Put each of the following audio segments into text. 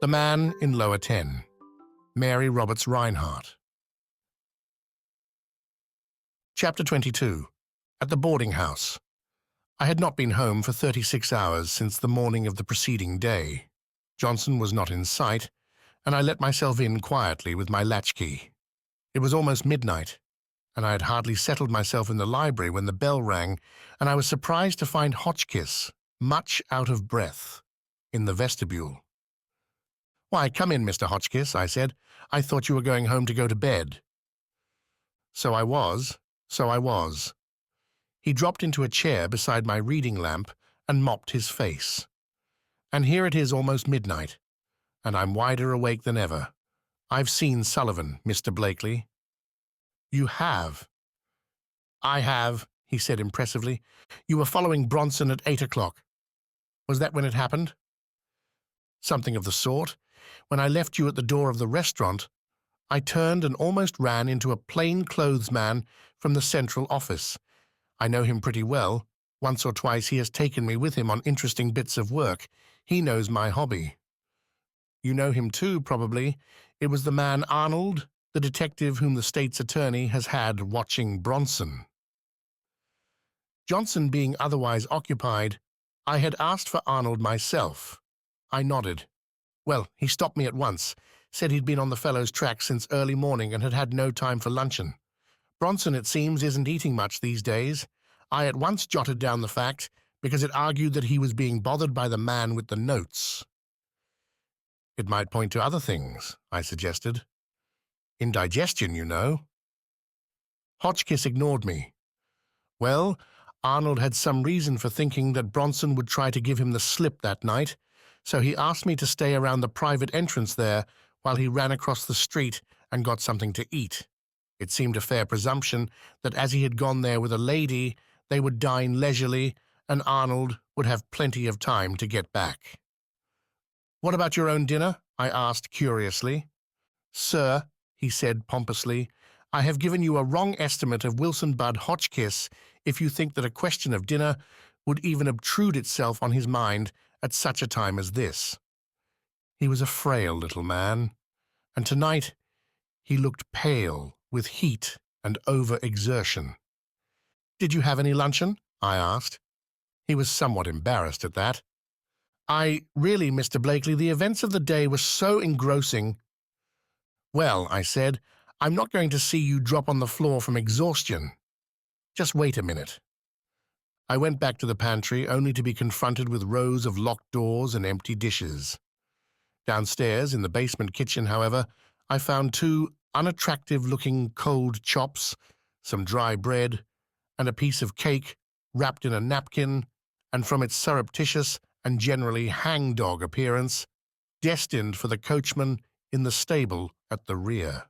The Man in Lower 10, Mary Roberts Rinehart. Chapter 22. At the boarding house. I had not been home for 36 hours since the morning of the preceding day. Johnson was not in sight, and I let myself in quietly with my latchkey. It was almost midnight, and I had hardly settled myself in the library when the bell rang, and I was surprised to find Hotchkiss, much out of breath, in the vestibule. "Why, come in, Mr. Hotchkiss," I said. "I thought you were going home to go to bed." So I was. He dropped into a chair beside my reading lamp and mopped his face. "And here it is almost midnight, and I'm wider awake than ever. I've seen Sullivan, Mr. Blakely." "You have?" "I have," he said impressively. "You were following Bronson at 8 o'clock. Was that when it happened?" "Something of the sort. When I left you at the door of the restaurant, I turned and almost ran into a plain-clothes man from the central office. I know him pretty well. Once or twice he has taken me with him on interesting bits of work. He knows my hobby." "You know him too, probably. It was the man Arnold, the detective whom the state's attorney has had watching Bronson." Johnson being otherwise occupied, I had asked for Arnold myself. I nodded. "Well, he stopped me at once, said he'd been on the fellow's track since early morning and had had no time for luncheon. Bronson, it seems, isn't eating much these days. I at once jotted down the fact, because it argued that he was being bothered by the man with the notes." "It might point to other things," I suggested. "Indigestion, you know." Hotchkiss ignored me. "Well, Arnold had some reason for thinking that Bronson would try to give him the slip that night, so he asked me to stay around the private entrance there while he ran across the street and got something to eat. It seemed a fair presumption that as he had gone there with a lady, they would dine leisurely, and Arnold would have plenty of time to get back." "What about your own dinner?" I asked curiously. "Sir," he said pompously, "I have given you a wrong estimate of Wilson Budd Hotchkiss if you think that a question of dinner would even obtrude itself on his mind at such a time as this." He was a frail little man, and tonight he looked pale with heat and over-exertion. "Did you have any luncheon?" I asked. He was somewhat embarrassed at that. Really, Mr. Blakely, the events of the day were so engrossing." "Well," I said, "I'm not going to see you drop on the floor from exhaustion. Just wait a minute." I went back to the pantry, only to be confronted with rows of locked doors and empty dishes. Downstairs, in the basement kitchen, however, I found 2 unattractive-looking cold chops, some dry bread, and a piece of cake wrapped in a napkin, and from its surreptitious and generally hang-dog appearance, destined for the coachman in the stable at the rear.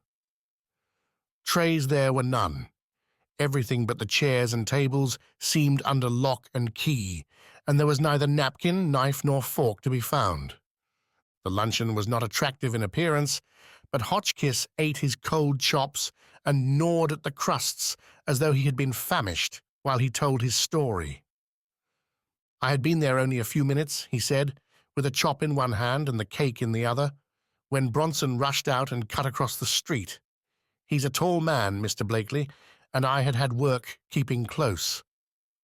Trays there were none. Everything but the chairs and tables seemed under lock and key, and there was neither napkin, knife, nor fork to be found. The luncheon was not attractive in appearance, but Hotchkiss ate his cold chops and gnawed at the crusts as though he had been famished while he told his story. "I had been there only a few minutes," he said, with a chop in one hand and the cake in the other, "when Bronson rushed out and cut across the street. He's a tall man, Mr. Blakely, and I had had work keeping close.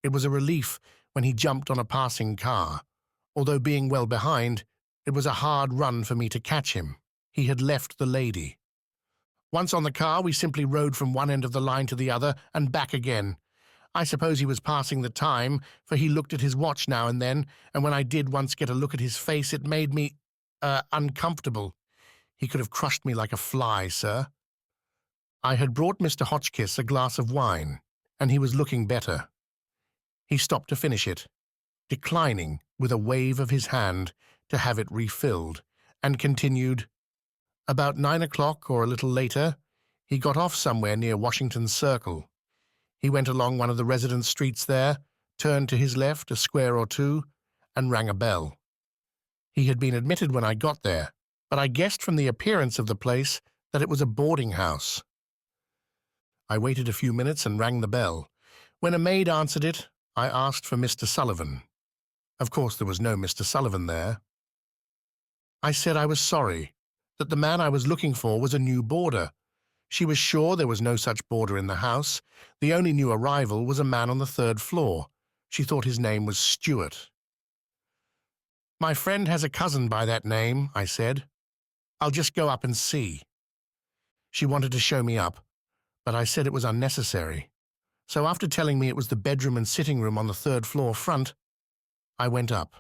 It was a relief when he jumped on a passing car. Although being well behind, it was a hard run for me to catch him. He had left the lady. Once on the car, we simply rode from one end of the line to the other and back again. I suppose he was passing the time, for he looked at his watch now and then, and when I did once get a look at his face, it made me, uncomfortable. He could have crushed me like a fly, sir." I had brought Mr. Hotchkiss a glass of wine, and he was looking better. He stopped to finish it, declining with a wave of his hand to have it refilled, and continued, "About 9 o'clock or a little later, he got off somewhere near Washington Circle. He went along one of the residence streets there, turned to his left a square or two, and rang a bell. He had been admitted when I got there, but I guessed from the appearance of the place that it was a boarding house. I waited a few minutes and rang the bell. When a maid answered it, I asked for Mr. Sullivan. Of course there was no Mr. Sullivan there. I said I was sorry, that the man I was looking for was a new boarder. She was sure there was no such boarder in the house. The only new arrival was a man on the third floor. She thought his name was Stuart. My friend has a cousin by that name, I said. I'll just go up and see. She wanted to show me up, but I said it was unnecessary. So after telling me it was the bedroom and sitting room on the third floor front, I went up.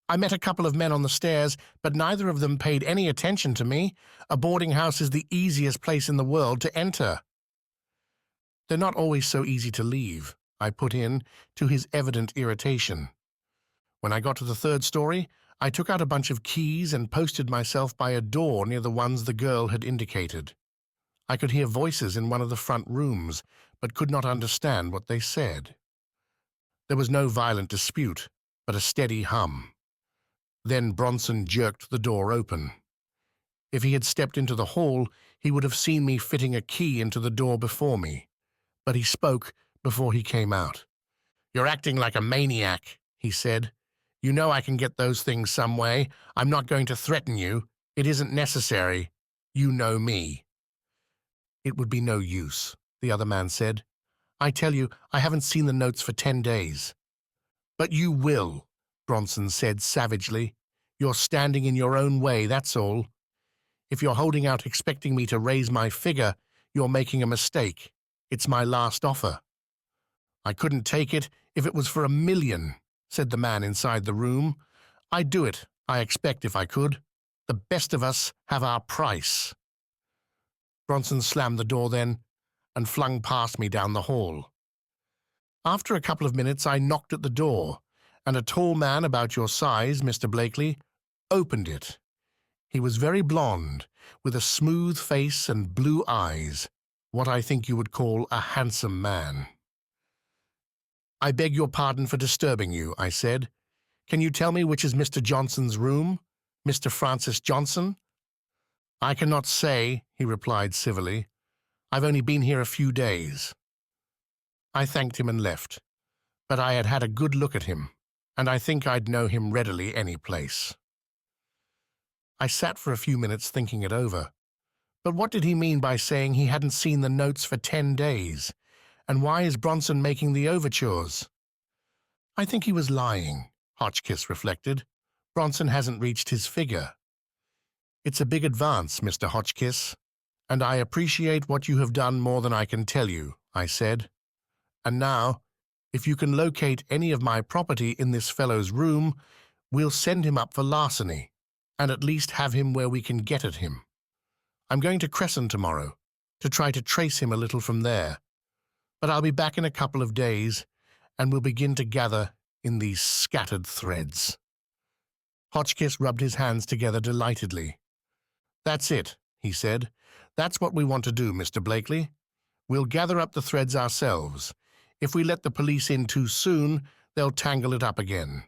I met a couple of men on the stairs, but neither of them paid any attention to me. A boarding house is the easiest place in the world to enter. They're not always so easy to leave, I put in, to his evident irritation. When I got to the third story, I took out a bunch of keys and posted myself by a door near the ones the girl had indicated. I could hear voices in one of the front rooms, but could not understand what they said. There was no violent dispute, but a steady hum. Then Bronson jerked the door open. If he had stepped into the hall, he would have seen me fitting a key into the door before me. But he spoke before he came out. "You're acting like a maniac," he said. "You know I can get those things some way. I'm not going to threaten you. It isn't necessary. You know me." "It would be no use," the other man said. "I tell you, I haven't seen the notes for 10 days. "But you will," Bronson said savagely. "You're standing in your own way, that's all. If you're holding out expecting me to raise my figure, you're making a mistake. It's my last offer." "I couldn't take it if it was for $1 million, said the man inside the room. "I'd do it, I expect, if I could. The best of us have our price." Bronson slammed the door then and flung past me down the hall. After a couple of minutes, I knocked at the door, and a tall man about your size, Mr. Blakely, opened it. He was very blond, with a smooth face and blue eyes, what I think you would call a handsome man. "I beg your pardon for disturbing you," I said. "Can you tell me which is Mr. Johnson's room? Mr. Francis Johnson?" "I cannot say," he replied civilly. "I've only been here a few days." I thanked him and left, but I had had a good look at him, and I think I'd know him readily any place. I sat for a few minutes thinking it over. But what did he mean by saying he hadn't seen the notes for 10 days? And why is Bronson making the overtures? I think he was lying, Hotchkiss reflected. Bronson hasn't reached his figure. "It's a big advance, Mr. Hotchkiss, and I appreciate what you have done more than I can tell you," I said. "And now, if you can locate any of my property in this fellow's room, we'll send him up for larceny, and at least have him where we can get at him. I'm going to Crescent tomorrow, to try to trace him a little from there. But I'll be back in a couple of days, and we'll begin to gather in these scattered threads." Hotchkiss rubbed his hands together delightedly. "That's it," he said. "That's what we want to do, Mr. Blakely. We'll gather up the threads ourselves. If we let the police in too soon, they'll tangle it up again.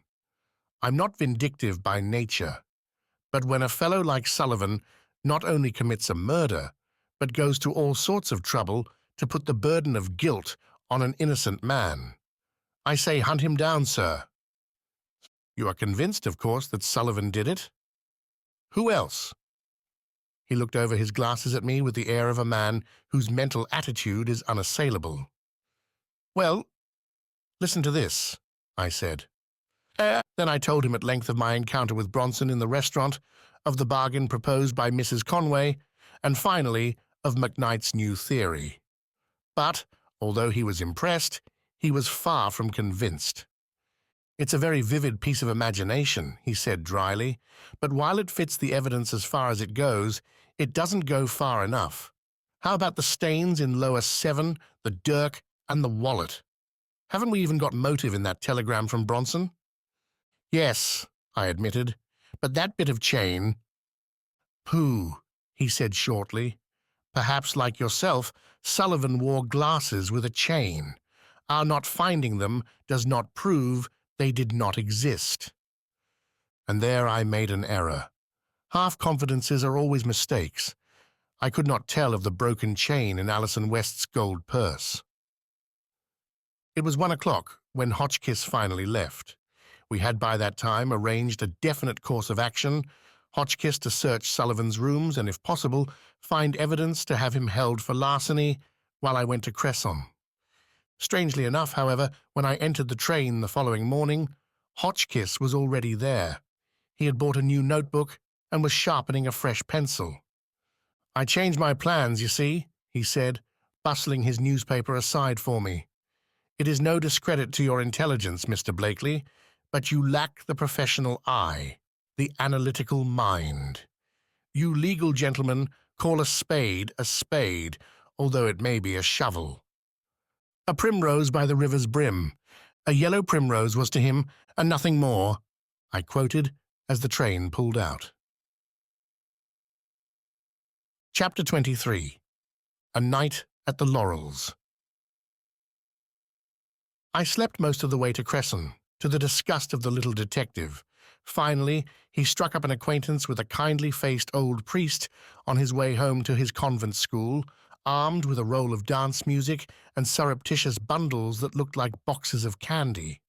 I'm not vindictive by nature, but when a fellow like Sullivan not only commits a murder, but goes to all sorts of trouble to put the burden of guilt on an innocent man, I say hunt him down, sir." "You are convinced, of course, that Sullivan did it?" "Who else?" He looked over his glasses at me with the air of a man whose mental attitude is unassailable. "Well, listen to this," I said. Then I told him at length of my encounter with Bronson in the restaurant, of the bargain proposed by Mrs. Conway, and finally of McKnight's new theory. But, although he was impressed, he was far from convinced. "It's a very vivid piece of imagination," he said dryly, "but while it fits the evidence as far as it goes, it doesn't go far enough. How about the stains in lower 7, the dirk, and the wallet? Haven't we even got motive in that telegram from Bronson?" "Yes," I admitted, "but that bit of chain—" "Pooh," he said shortly. "Perhaps, like yourself, Sullivan wore glasses with a chain. Our not finding them does not prove they did not exist." And there I made an error. Half-confidences are always mistakes. I could not tell of the broken chain in Alison West's gold purse. It was 1 o'clock when Hotchkiss finally left. We had by that time arranged a definite course of action, Hotchkiss to search Sullivan's rooms and, if possible, find evidence to have him held for larceny while I went to Cresson. Strangely enough, however, when I entered the train the following morning, Hotchkiss was already there. He had bought a new notebook and was sharpening a fresh pencil. "I changed my plans, you see," he said, bustling his newspaper aside for me. "It is no discredit to your intelligence, Mr. Blakely, but you lack the professional eye, the analytical mind. You legal gentlemen call a spade, although it may be a shovel." "A primrose by the river's brim. A yellow primrose was to him, and nothing more," I quoted as the train pulled out. Chapter 23. A Night at the Laurels. I slept most of the way to Cresson, to the disgust of the little detective. Finally, he struck up an acquaintance with a kindly-faced old priest on his way home to his convent school, armed with a roll of dance music and surreptitious bundles that looked like boxes of candy.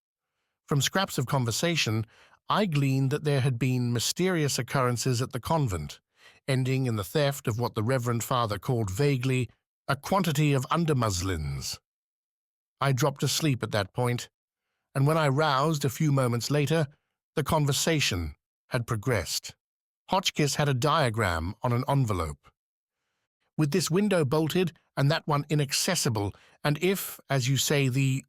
From scraps of conversation, I gleaned that there had been mysterious occurrences at the convent, ending in the theft of what the Reverend Father called vaguely a quantity of undermuslins. I dropped asleep at that point, and when I roused a few moments later, the conversation had progressed. Hotchkiss had a diagram on an envelope. "With this window bolted and that one inaccessible, and if, as you say, the,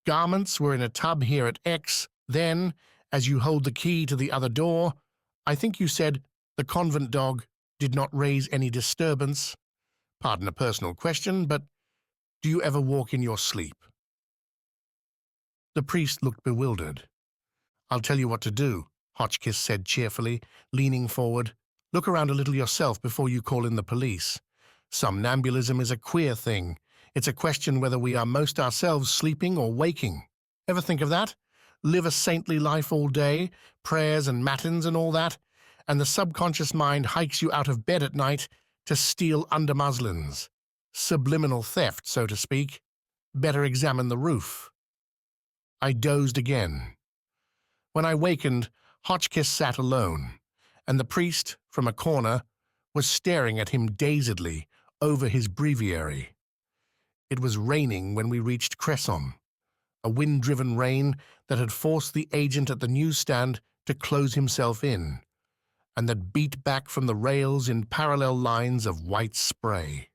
garments were in a tub here at X, then, as you hold the key to the other door, I think you said the convent dog did not raise any disturbance. Pardon a personal question, but do you ever walk in your sleep?" The priest looked bewildered. "I'll tell you what to do," Hotchkiss said cheerfully, leaning forward. "Look around a little yourself before you call in the police. Somnambulism is a queer thing. It's a question whether we are most ourselves sleeping or waking. Ever think of that? Live a saintly life all day, prayers and matins and all that, and the subconscious mind hikes you out of bed at night to steal undermuslins. Subliminal theft, so to speak. Better examine the roof." I dozed again. When I wakened, Hotchkiss sat alone, and the priest, from a corner, was staring at him dazedly over his breviary. It was raining when we reached Cresson, a wind-driven rain that had forced the agent at the newsstand to close himself in, and that beat back from the rails in parallel lines of white spray.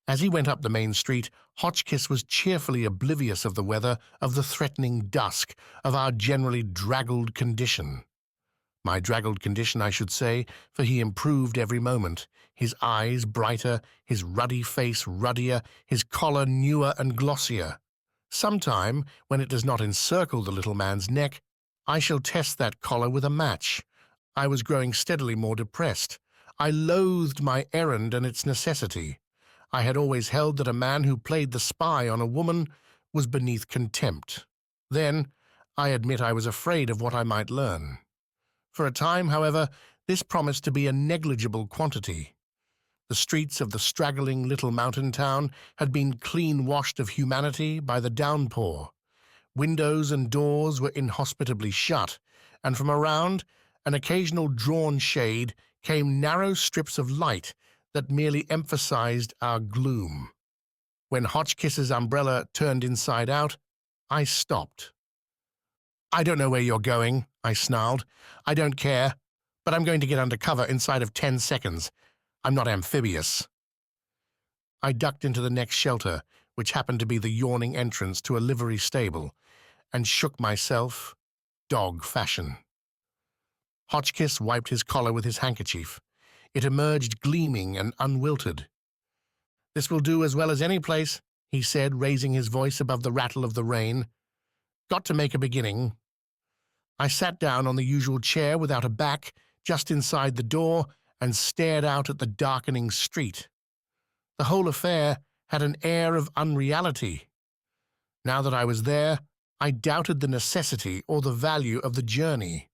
As he went up the main street, Hotchkiss was cheerfully oblivious of the weather, of the threatening dusk, of our generally draggled condition. My draggled condition, I should say, for he improved every moment, his eyes brighter, his ruddy face ruddier, his collar newer and glossier. Sometime, when it does not encircle the little man's neck, I shall test that collar with a match. I was growing steadily more depressed. I loathed my errand and its necessity. I had always held that a man who played the spy on a woman was beneath contempt. Then, I admit I was afraid of what I might learn. For a time, however, this promised to be a negligible quantity. The streets of the straggling little mountain town had been clean-washed of humanity by the downpour. Windows and doors were inhospitably shut, and from around, an occasional drawn shade, came narrow strips of light that merely emphasized our gloom. When Hotchkiss's umbrella turned inside out, I stopped. "I don't know where you're going," I snarled. "I don't care, but I'm going to get under cover inside of 10 seconds. I'm not amphibious." I ducked into the next shelter, which happened to be the yawning entrance to a livery stable, and shook myself, dog fashion. Hotchkiss wiped his collar with his handkerchief. It emerged gleaming and unwilted. "This will do as well as any place," he said, raising his voice above the rattle of the rain. "Got to make a beginning." I sat down on the usual chair without a back, just inside the door, and stared out at the darkening street. The whole affair had an air of unreality. Now that I was there, I doubted the necessity or the value of the journey.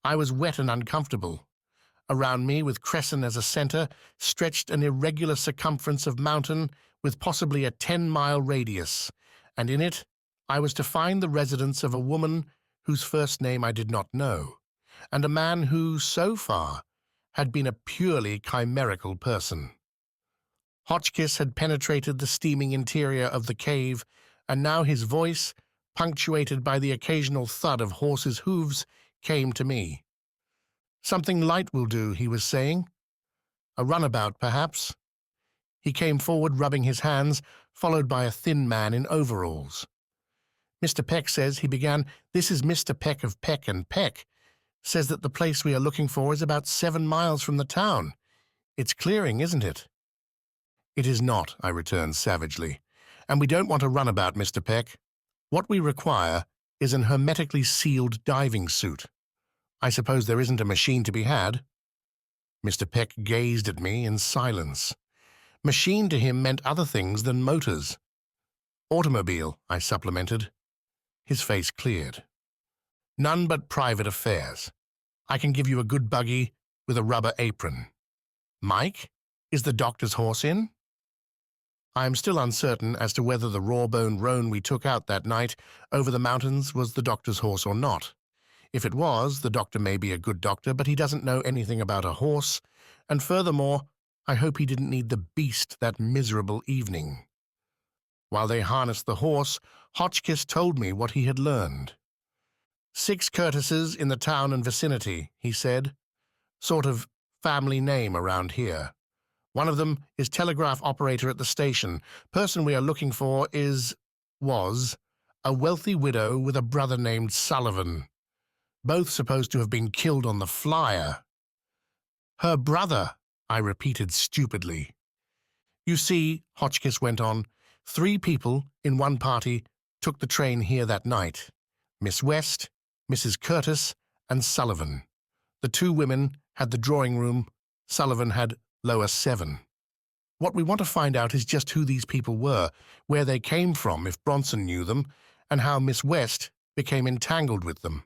I was wet and uncomfortable. Around me, with Cresson as a center, stretched an irregular circumference of mountain with possibly a 10-mile radius, and in it I was to find the residence of a woman whose first name I did not know, and a man who, so far, had been a purely chimerical person. Hotchkiss had penetrated the steaming interior of the cave, and now his voice, punctuated by the occasional thud of horses' hooves, came to me. "Something light will do," he was saying. "A runabout, perhaps." He came forward, rubbing his hands, followed by a thin man in overalls. "Mr. Peck says," he began, "this is Mr. Peck of Peck and Peck. Says that the place we are looking for is about 7 miles from the town. It's clearing, isn't it?" "It is not," I returned savagely. "And we don't want a runabout, Mr. Peck. What we require is an hermetically sealed diving suit. I suppose there isn't a machine to be had?" Mr. Peck gazed at me in silence. Machine to him meant other things than motors. "Automobile," I supplemented. His face cleared. "None but private affairs. I can give you a good buggy with a rubber apron." "Mike, is the doctor's horse in?" I am still uncertain as to whether the raw-boned roan we took out that night over the mountains was the doctor's horse or not. If it was, the doctor may be a good doctor, but he doesn't know anything about a horse, and furthermore, I hope he didn't need the beast that miserable evening. While they harnessed the horse, Hotchkiss told me what he had learned. 6 Curtises in the town and vicinity, he said. Sort of family name around here. One of them is telegraph operator at the station. Person we are looking for was, a wealthy widow with a brother named Sullivan. Both supposed to have been killed on the flyer. "Her brother," I repeated stupidly. "You see," Hotchkiss went on, 3 people in one party took the train here that night. Miss West, Mrs. Curtis, and Sullivan. The 2 women had the drawing room. Sullivan had lower 7. What we want to find out is just who these people were, where they came from if Bronson knew them, and how Miss West became entangled with them.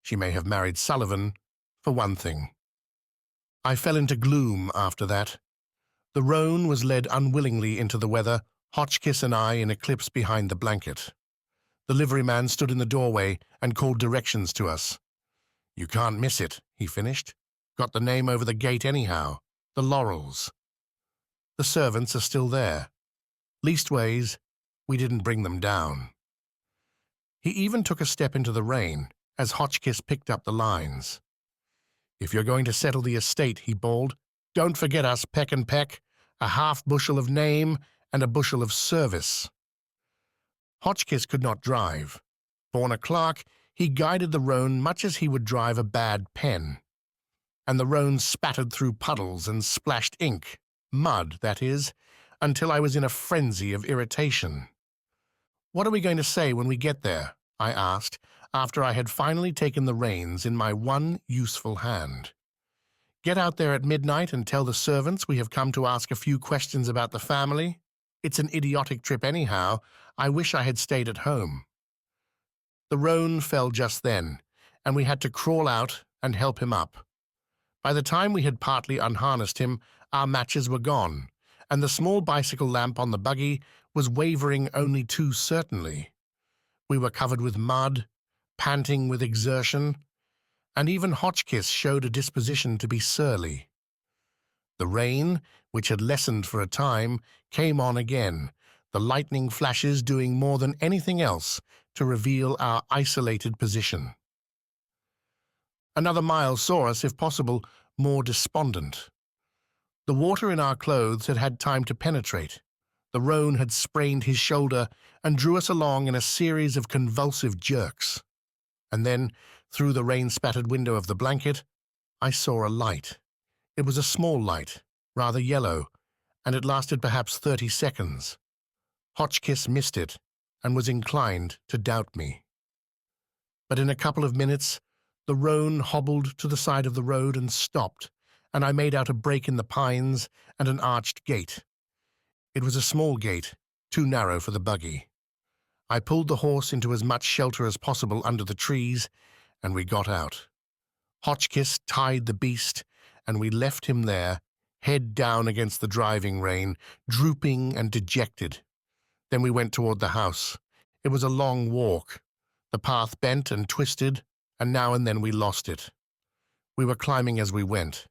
She may have married Sullivan, for one thing." I fell into gloom after that. The roan was led unwillingly into the weather, Hotchkiss and I in eclipse behind the blanket. The liveryman stood in the doorway and called directions to us. "You can't miss it," he finished. "Got the name over the gate anyhow. The Laurels. The servants are still there. Leastways, we didn't bring them down." He even took a step into the rain as Hotchkiss picked up the lines. "If you're going to settle the estate," he bawled, "don't forget us, Peck and Peck. A half bushel of name and a bushel of service." Hotchkiss could not drive. Born a clerk, he guided the roan much as he would drive a bad pen. And the roan spattered through puddles and splashed ink, mud, that is, until I was in a frenzy of irritation. "What are we going to say when we get there?" I asked, after I had finally taken the reins in my one useful hand. "Get out there at midnight and tell the servants we have come to ask a few questions about the family? It's an idiotic trip anyhow. I wish I had stayed at home." The roan fell just then, and we had to crawl out and help him up. By the time we had partly unharnessed him, our matches were gone, and the small bicycle lamp on the buggy was wavering only too certainly. We were covered with mud, panting with exertion, and even Hotchkiss showed a disposition to be surly. The rain, which had lessened for a time, came on again, the lightning flashes doing more than anything else to reveal our isolated position. Another mile saw us, if possible, more despondent. The water in our clothes had had time to penetrate. The roan had sprained his shoulder and drew us along in a series of convulsive jerks. And then, through the rain-spattered window of the blanket, I saw a light. It was a small light, rather yellow, and it lasted perhaps 30 seconds. Hotchkiss missed it and was inclined to doubt me. But in a couple of minutes, the roan hobbled to the side of the road and stopped, and I made out a break in the pines and an arched gate. It was a small gate, too narrow for the buggy. I pulled the horse into as much shelter as possible under the trees, and we got out. Hotchkiss tied the beast, and we left him there, head down against the driving rain, drooping and dejected. Then we went toward the house. It was a long walk. The path bent and twisted, and now and then we lost it. We were climbing as we went.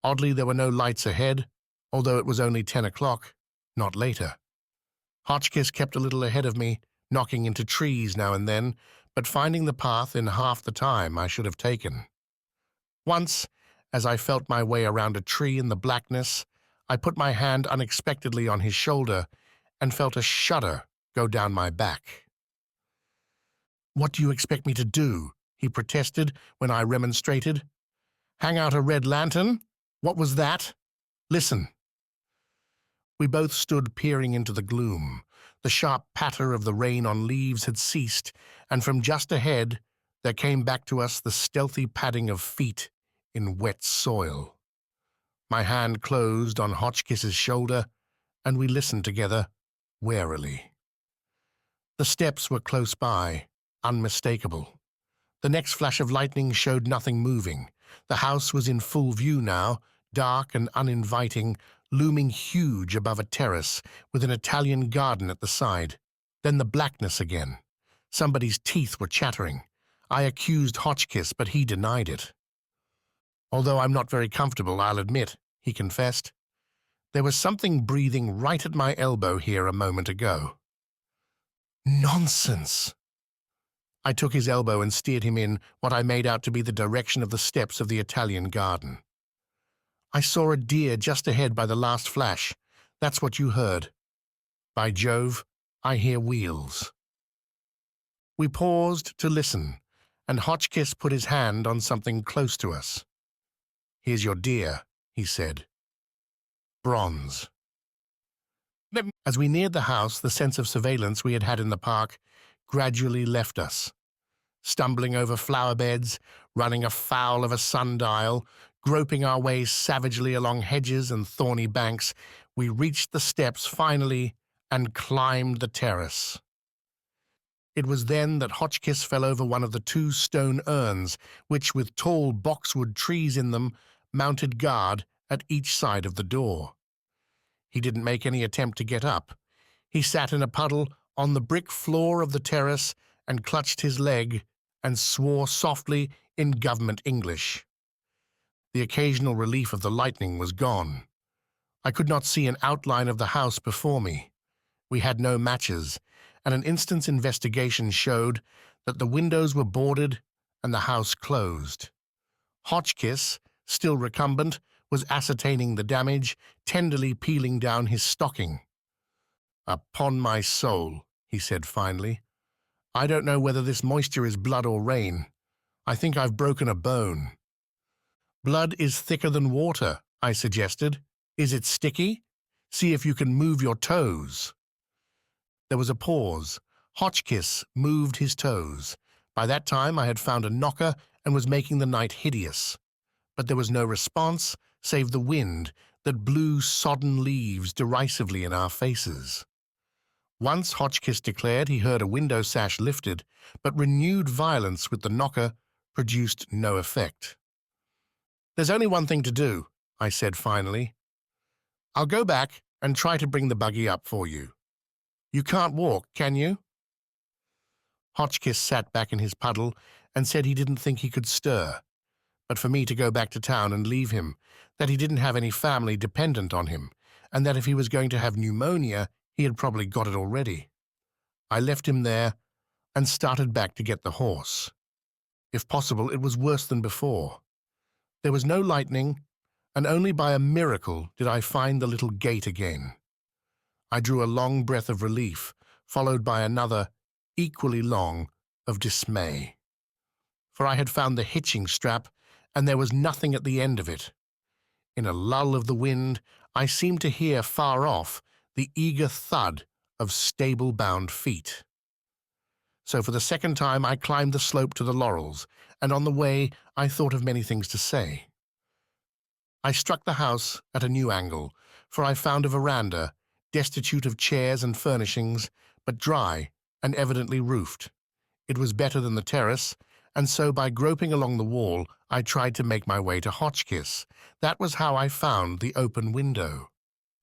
Oddly, there were no lights ahead, although it was only 10 o'clock, not later. Hotchkiss kept a little ahead of me, knocking into trees now and then, but finding the path in half the time I should have taken. Once, as I felt my way around a tree in the blackness, I put my hand unexpectedly on his shoulder and felt a shudder go down my back. "What do you expect me to do?" he protested when I remonstrated. "Hang out a red lantern? What was that? Listen." We both stood peering into the gloom. The sharp patter of the rain on leaves had ceased, and from just ahead there came back to us the stealthy padding of feet in wet soil. My hand closed on Hotchkiss's shoulder, and we listened together, warily. The steps were close by, unmistakable. The next flash of lightning showed nothing moving. The house was in full view now, dark and uninviting, looming huge above a terrace with an Italian garden at the side. Then the blackness again. Somebody's teeth were chattering. I accused Hotchkiss, but he denied it. "Although I'm not very comfortable, I'll admit," he confessed. "There was something breathing right at my elbow here a moment ago." "Nonsense!" I took his elbow and steered him in what I made out to be the direction of the steps of the Italian garden. "I saw a deer just ahead by the last flash. That's what you heard. By Jove, I hear wheels." We paused to listen, and Hotchkiss put his hand on something close to us. "Here's your deer," he said. "Bronze." As we neared the house, the sense of surveillance we had had in the park gradually left us. Stumbling over flower beds, running afoul of a sundial, groping our way savagely along hedges and thorny banks, we reached the steps finally and climbed the terrace. It was then that Hotchkiss fell over one of the 2 stone urns, which, with tall boxwood trees in them, mounted guard at each side of the door. He didn't make any attempt to get up. He sat in a puddle on the brick floor of the terrace and clutched his leg and swore softly in government English. The occasional relief of the lightning was gone. I could not see an outline of the house before me. We had no matches, and an instant's investigation showed that the windows were boarded and the house closed. Hotchkiss, still recumbent, was ascertaining the damage, tenderly peeling down his stocking. "Upon my soul," he said finally, "I don't know whether this moisture is blood or rain. I think I've broken a bone." "Blood is thicker than water," I suggested. "Is it sticky? See if you can move your toes." There was a pause. Hotchkiss moved his toes. By that time I had found a knocker and was making the night hideous. But there was no response save the wind that blew sodden leaves derisively in our faces. Once Hotchkiss declared he heard a window sash lifted, but renewed violence with the knocker produced no effect. "There's only one thing to do," I said finally. "I'll go back and try to bring the buggy up for you. You can't walk, can you?" Hotchkiss sat back in his puddle and said he didn't think he could stir, but for me to go back to town and leave him, that he didn't have any family dependent on him, and that if he was going to have pneumonia, he had probably got it already. I left him there and started back to get the horse. If possible, it was worse than before. There was no lightning, and only by a miracle did I find the little gate again. I drew a long breath of relief, followed by another, equally long, of dismay. For I had found the hitching strap, and there was nothing at the end of it. In a lull of the wind, I seemed to hear far off the eager thud of stable-bound feet. So for the second time I climbed the slope to the Laurels, and on the way I thought of many things to say. I struck the house at a new angle, for I found a veranda, destitute of chairs and furnishings, but dry and evidently roofed. It was better than the terrace, and so by groping along the wall I tried to make my way to Hotchkiss. That was how I found the open window.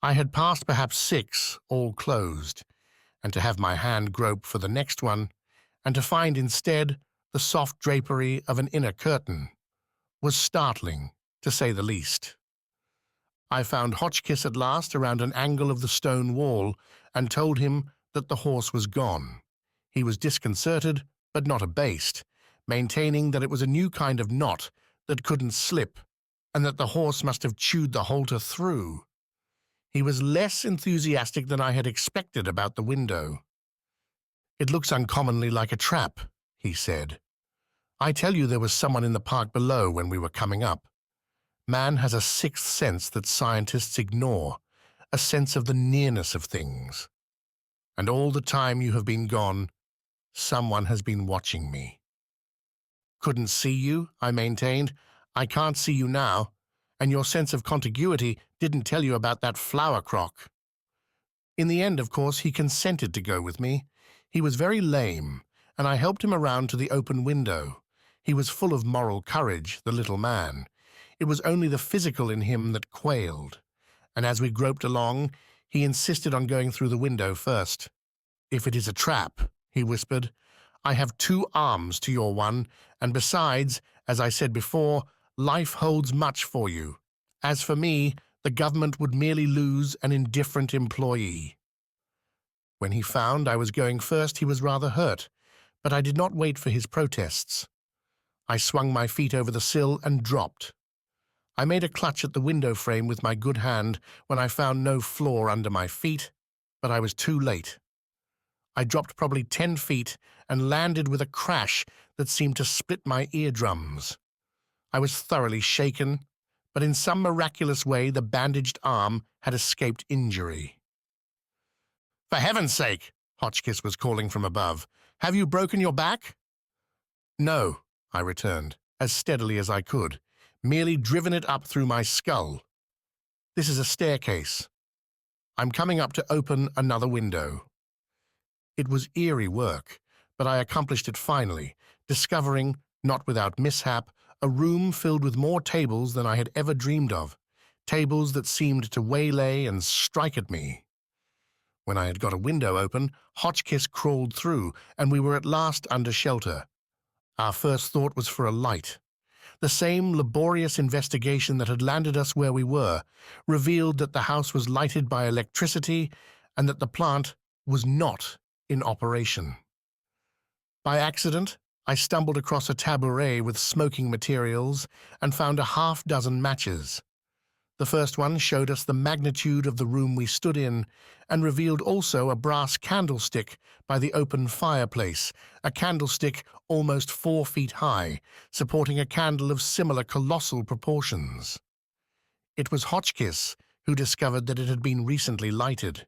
I had passed perhaps 6, all closed, and to have my hand grope for the next one, and to find instead the soft drapery of an inner curtain was startling, to say the least. I found Hotchkiss at last around an angle of the stone wall and told him that the horse was gone. He was disconcerted, but not abased, maintaining that it was a new kind of knot that couldn't slip and that the horse must have chewed the halter through. He was less enthusiastic than I had expected about the window. "It looks uncommonly like a trap," he said. "I tell you there was someone in the park below when we were coming up. Man has a sixth sense that scientists ignore, a sense of the nearness of things. And all the time you have been gone, someone has been watching me." "Couldn't see you," I maintained. "I can't see you now, and your sense of contiguity didn't tell you about that flower crock." In the end, of course, he consented to go with me. He was very lame, and I helped him around to the open window. He was full of moral courage, the little man. It was only the physical in him that quailed, and as we groped along, he insisted on going through the window first. "If it is a trap," he whispered, "I have 2 arms to your one, and besides, as I said before, life holds much for you. As for me, the government would merely lose an indifferent employee." When he found I was going first, he was rather hurt, but I did not wait for his protests. I swung my feet over the sill and dropped. I made a clutch at the window frame with my good hand when I found no floor under my feet, but I was too late. I dropped probably 10 feet and landed with a crash that seemed to split my eardrums. I was thoroughly shaken, but in some miraculous way the bandaged arm had escaped injury. "For heaven's sake," Hotchkiss was calling from above, "have you broken your back?" "No," I returned, as steadily as I could, "merely driven it up through my skull. This is a staircase. I'm coming up to open another window." It was eerie work, but I accomplished it finally, discovering, not without mishap, a room filled with more tables than I had ever dreamed of, tables that seemed to waylay and strike at me. When I had got a window open, Hotchkiss crawled through, and we were at last under shelter. Our first thought was for a light. The same laborious investigation that had landed us where we were revealed that the house was lighted by electricity and that the plant was not in operation. By accident, I stumbled across a tabouret with smoking materials and found a half-dozen matches. The first one showed us the magnitude of the room we stood in and revealed also a brass candlestick by the open fireplace, a candlestick almost 4 feet high, supporting a candle of similar colossal proportions. It was Hotchkiss who discovered that it had been recently lighted.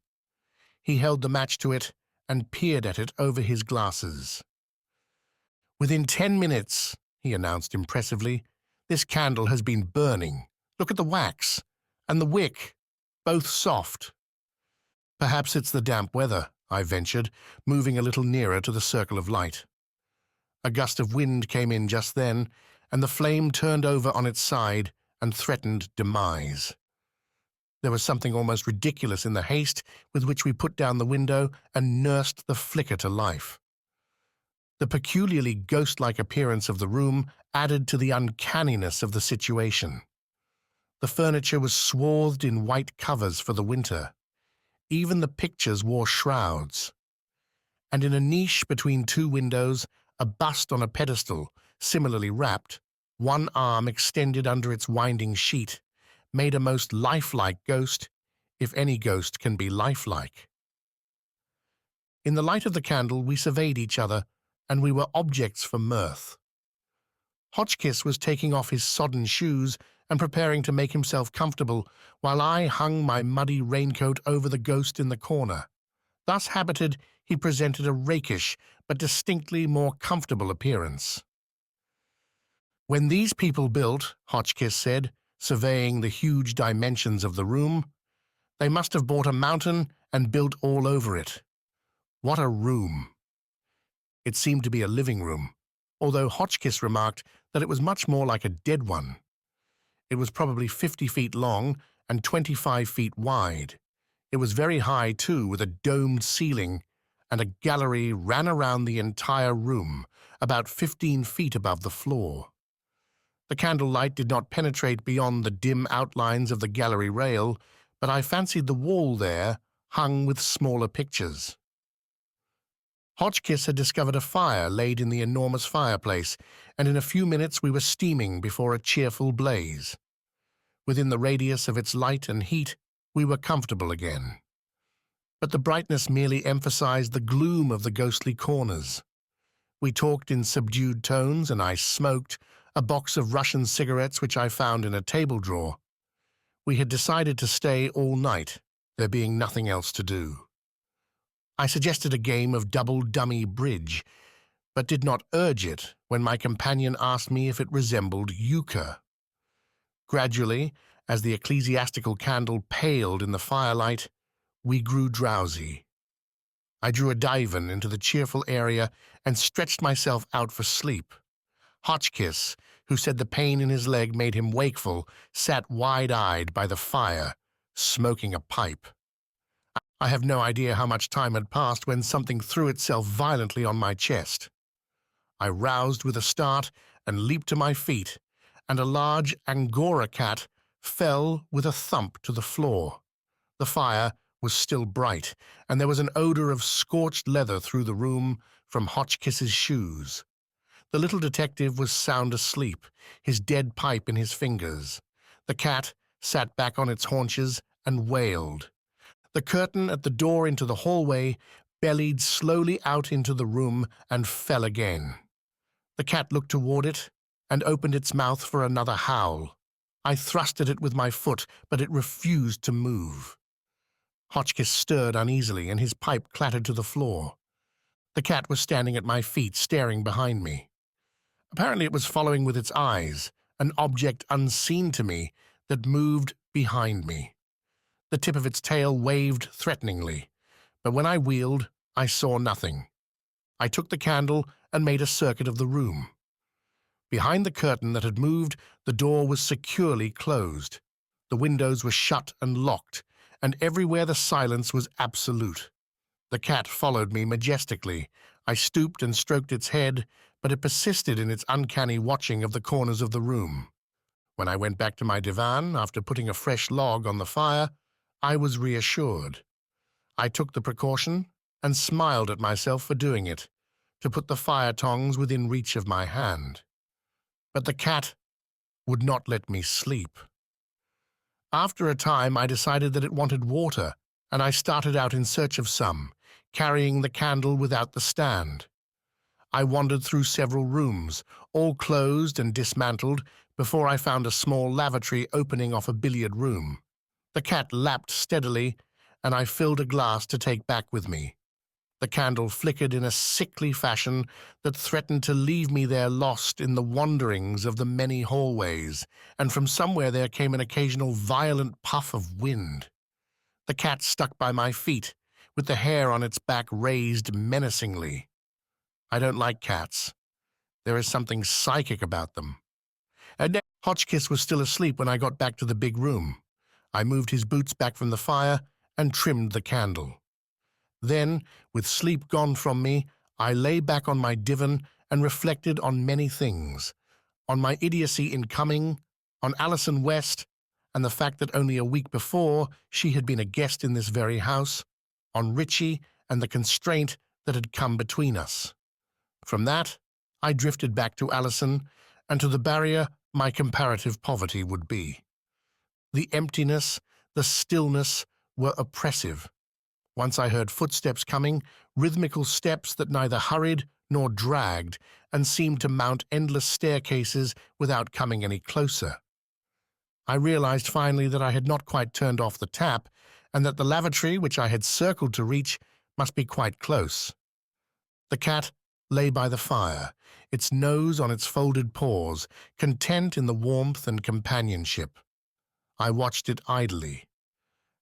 He held the match to it and peered at it over his glasses. "Within 10 minutes," he announced impressively, "this candle has been burning. Look at the wax, and the wick, both soft." "Perhaps it's the damp weather," I ventured, moving a little nearer to the circle of light. A gust of wind came in just then, and the flame turned over on its side and threatened demise. There was something almost ridiculous in the haste with which we put down the window and nursed the flicker to life. The peculiarly ghost-like appearance of the room added to the uncanniness of the situation. The furniture was swathed in white covers for the winter. Even the pictures wore shrouds. And in a niche between 2 windows, a bust on a pedestal, similarly wrapped, one arm extended under its winding sheet, made a most lifelike ghost, if any ghost can be lifelike. In the light of the candle we surveyed each other, and we were objects for mirth. Hotchkiss was taking off his sodden shoes and preparing to make himself comfortable, while I hung my muddy raincoat over the ghost in the corner. Thus habited, he presented a rakish but distinctly more comfortable appearance. "When these people built," Hotchkiss said, surveying the huge dimensions of the room, "they must have bought a mountain and built all over it. What a room!" It seemed to be a living room, although Hotchkiss remarked that it was much more like a dead one. It was probably 50 feet long and 25 feet wide. It was very high, too, with a domed ceiling, and a gallery ran around the entire room, about 15 feet above the floor. The candlelight did not penetrate beyond the dim outlines of the gallery rail, but I fancied the wall there hung with smaller pictures. Hotchkiss had discovered a fire laid in the enormous fireplace, and in a few minutes we were steaming before a cheerful blaze. Within the radius of its light and heat, we were comfortable again. But the brightness merely emphasized the gloom of the ghostly corners. We talked in subdued tones, and I smoked a box of Russian cigarettes which I found in a table drawer. We had decided to stay all night, there being nothing else to do. I suggested a game of double-dummy bridge, but did not urge it when my companion asked me if it resembled euchre. Gradually, as the ecclesiastical candle paled in the firelight, we grew drowsy. I drew a divan into the cheerful area and stretched myself out for sleep. Hotchkiss, who said the pain in his leg made him wakeful, sat wide-eyed by the fire, smoking a pipe. I have no idea how much time had passed when something threw itself violently on my chest. I roused with a start and leaped to my feet, and a large Angora cat fell with a thump to the floor. The fire was still bright, and there was an odor of scorched leather through the room from Hotchkiss's shoes. The little detective was sound asleep, his dead pipe in his fingers. The cat sat back on its haunches and wailed. The curtain at the door into the hallway bellied slowly out into the room and fell again. The cat looked toward it and opened its mouth for another howl. I thrust at it with my foot, but it refused to move. Hotchkiss stirred uneasily, and his pipe clattered to the floor. The cat was standing at my feet, staring behind me. Apparently it was following with its eyes an object unseen to me that moved behind me. The tip of its tail waved threateningly, but when I wheeled, I saw nothing. I took the candle and made a circuit of the room. Behind the curtain that had moved, the door was securely closed. The windows were shut and locked, and everywhere the silence was absolute. The cat followed me majestically. I stooped and stroked its head, but it persisted in its uncanny watching of the corners of the room. When I went back to my divan, after putting a fresh log on the fire, I was reassured. I took the precaution and smiled at myself for doing it, to put the fire tongs within reach of my hand. But the cat would not let me sleep. After a time, I decided that it wanted water, and I started out in search of some, carrying the candle without the stand. I wandered through several rooms, all closed and dismantled, before I found a small lavatory opening off a billiard room. The cat lapped steadily, and I filled a glass to take back with me. The candle flickered in a sickly fashion that threatened to leave me there lost in the wanderings of the many hallways, and from somewhere there came an occasional violent puff of wind. The cat stuck by my feet, with the hair on its back raised menacingly. I don't like cats. There is something psychic about them. And Hotchkiss was still asleep when I got back to the big room. I moved his boots back from the fire and trimmed the candle. Then, with sleep gone from me, I lay back on my divan and reflected on many things. On my idiocy in coming, on Alison West, and the fact that only a week before she had been a guest in this very house, on Richie and the constraint that had come between us. From that, I drifted back to Alison and to the barrier my comparative poverty would be. The emptiness, the stillness were oppressive. Once I heard footsteps coming, rhythmical steps that neither hurried nor dragged, and seemed to mount endless staircases without coming any closer. I realized finally that I had not quite turned off the tap, and that the lavatory, which I had circled to reach, must be quite close. The cat lay by the fire, its nose on its folded paws, content in the warmth and companionship. I watched it idly.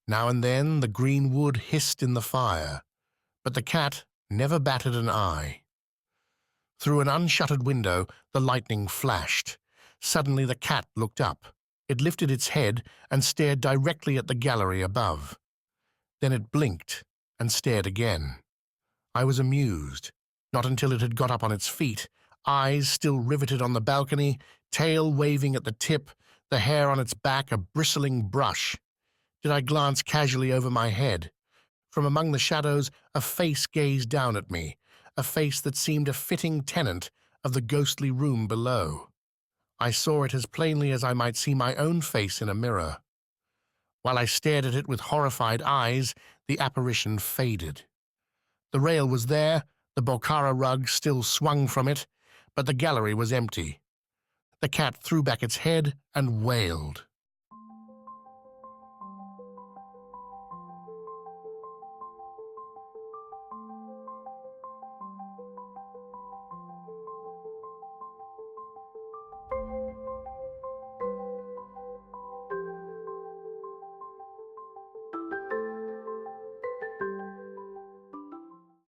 Now and then the green wood hissed in the fire, but the cat never batted an eye. Through an unshuttered window, the lightning flashed. Suddenly the cat looked up. It lifted its head and stared directly at the gallery above. Then it blinked and stared again. I was amused, not until it had got up on its feet, eyes still riveted on the balcony, tail waving at the tip, the hair on its back a bristling brush. Did I glance casually over my head? From among the shadows, a face gazed down at me, a face that seemed a fitting tenant of the ghostly room below. I saw it as plainly as I might see my own face in a mirror. While I stared at it with horrified eyes, the apparition faded. The rail was there, the Bokhara rug still swung from it, but the gallery was empty. The cat threw back its head and wailed.